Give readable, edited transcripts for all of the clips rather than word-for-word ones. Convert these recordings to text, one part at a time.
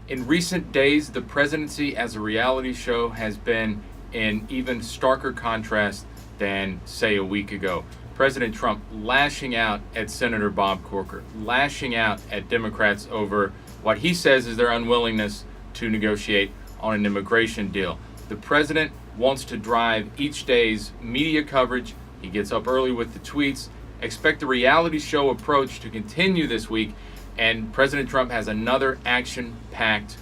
In recent days, the presidency as a reality show has been in even starker contrast than, say, a week ago. President Trump lashing out at Senator Bob Corker, lashing out at Democrats over what he says is their unwillingness to negotiate on an immigration deal. The president wants to drive each day's media coverage. He gets up early with the tweets. Expect the reality show approach to continue this week, and President Trump has another action-packed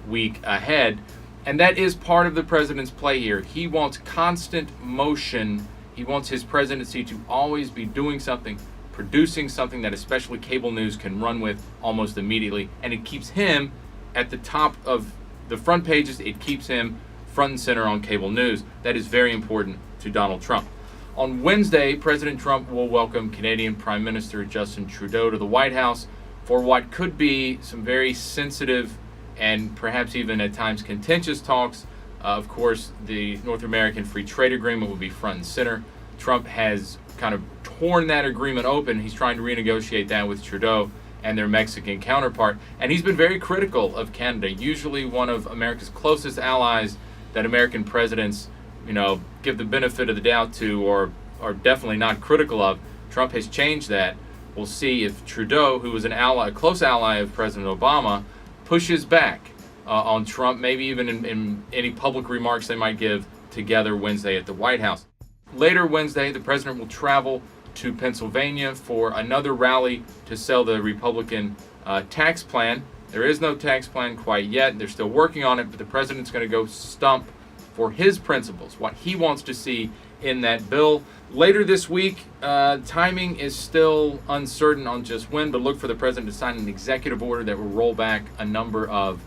week ahead. And that is part of the president's play here. He wants constant motion. He wants his presidency to always be doing something, producing something that especially cable news can run with almost immediately. And it keeps him at the top of the front pages. It keeps him front and center on cable news. That is very important to Donald Trump. On Wednesday, President Trump will welcome Canadian Prime Minister Justin Trudeau to the White House for what could be some very sensitive and perhaps even at times contentious talks. Of course, the North American Free Trade Agreement will be front and center. Trump has kind of torn that agreement open. He's trying to renegotiate that with Trudeau and their Mexican counterpart. And he's been very critical of Canada, usually one of America's closest allies that American presidents, give the benefit of the doubt to or are definitely not critical of. Trump has changed that. We'll see if Trudeau, who was a close ally of President Obama, pushes back on Trump, maybe even in any public remarks they might give together Wednesday at the White House. Later Wednesday, the president will travel to Pennsylvania for another rally to sell the Republican tax plan. There is no tax plan quite yet. They're still working on it, but the president's going to go stump for his principles, what he wants to see in that bill. Later this week, timing is still uncertain on just when, but look for the president to sign an executive order that will roll back a number of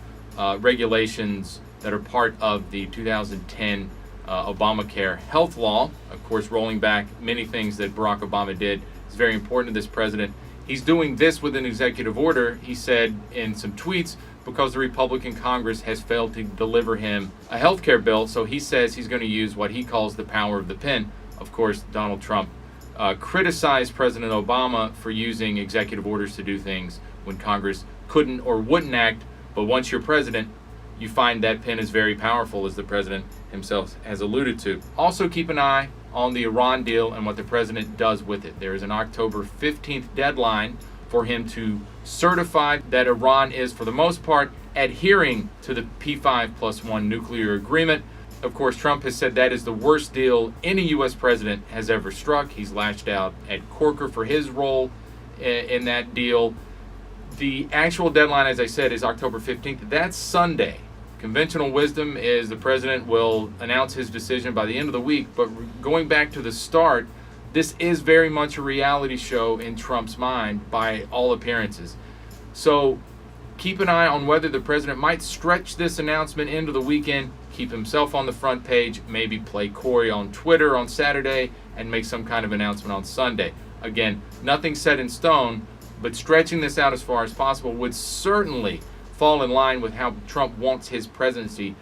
regulations that are part of the 2010 Obamacare health law. Of course, rolling back many things that Barack Obama did is very important to this president. He's doing this with an executive order, he said in some tweets, because the Republican Congress has failed to deliver him a health care bill. So he says he's going to use what he calls the power of the pen. Of course, Donald Trump criticized President Obama for using executive orders to do things when Congress couldn't or wouldn't act. But once you're president, you find that pen is very powerful, as the president himself has alluded to. Also keep an eye on the Iran deal and what the president does with it. There is an October 15th deadline for him to certify that Iran is, for the most part, adhering to the P5+1 nuclear agreement. Of course, Trump has said that is the worst deal any U.S. president has ever struck. He's lashed out at Corker for his role in that deal. The actual deadline, as I said, is October 15th. That's Sunday. Conventional wisdom is the president will announce his decision by the end of the week. But going back to the start, this is very much a reality show in Trump's mind by all appearances. So keep an eye on whether the president might stretch this announcement into the weekend, keep himself on the front page, maybe play Corey on Twitter on Saturday, and make some kind of announcement on Sunday. Again, nothing set in stone, but stretching this out as far as possible would certainly fall in line with how Trump wants his presidency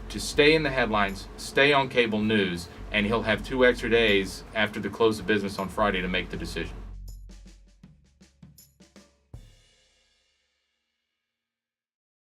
to stay in the headlines, stay on cable news, and he'll have 2 extra days after the close of business on Friday to make the decision.